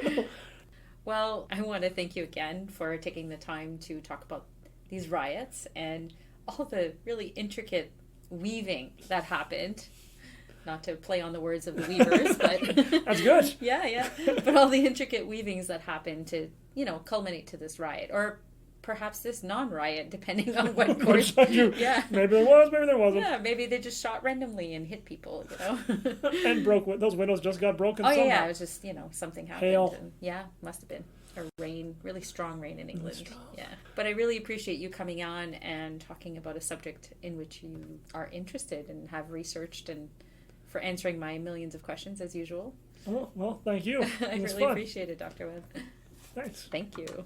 Well, I want to thank you again for taking the time to talk about these riots and all the really intricate weaving that happened. Not to play on the words of the weavers, but That's good. yeah. But all the intricate weavings that happened to, culminate to this riot, or perhaps this non-riot, depending on what course. Yeah. Maybe there was, maybe there wasn't. Yeah, maybe they just shot randomly and hit people, And those windows just got broken. Oh somehow. yeah, it was just something happened. Hail. And, yeah, must have been. Or rain, really strong rain in England. strong. Yeah, but I really appreciate you coming on and talking about a subject in which you are interested and have researched, and for answering my millions of questions as usual. Oh, well, thank you. I It was really fun. appreciate it, Dr. Webb. Thanks. Thank you.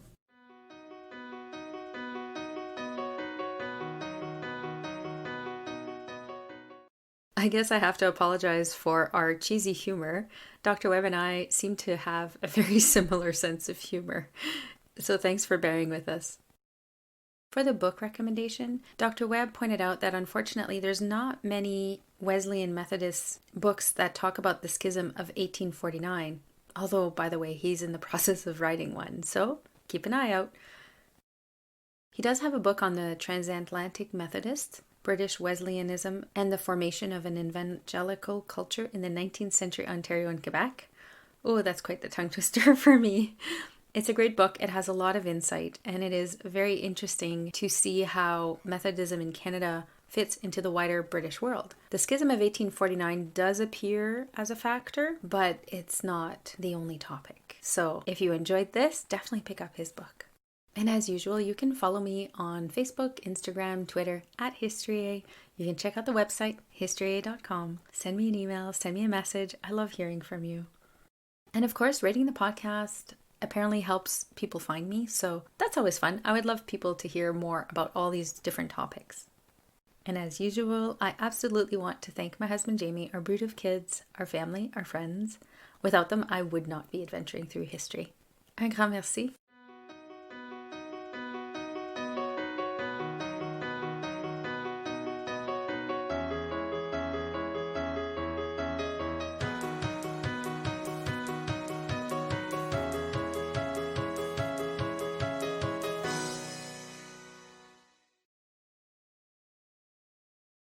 I guess I have to apologize for our cheesy humor. Dr. Webb and I seem to have a very similar sense of humor. So thanks for bearing with us. For the book recommendation, Dr. Webb pointed out that unfortunately there's not many Wesleyan Methodist books that talk about the Schism of 1849. Although, by the way, he's in the process of writing one, so keep an eye out. He does have a book on the transatlantic Methodists, British Wesleyanism, and the formation of an evangelical culture in the 19th century Ontario and Quebec. Oh, that's quite the tongue twister for me. It's a great book. It has a lot of insight, and it is very interesting to see how Methodism in Canada fits into the wider British world. The Schism of 1849 does appear as a factor, but it's not the only topic. So if you enjoyed this, definitely pick up his book. And as usual, you can follow me on Facebook, Instagram, Twitter, @HistoryA. You can check out the website, historya.com. Send me an email, send me a message. I love hearing from you. And of course, rating the podcast apparently helps people find me, so that's always fun. I would love people to hear more about all these different topics. And as usual, I absolutely want to thank my husband Jamie, our brood of kids, our family, our friends. Without them, I would not be adventuring through history. Un grand merci.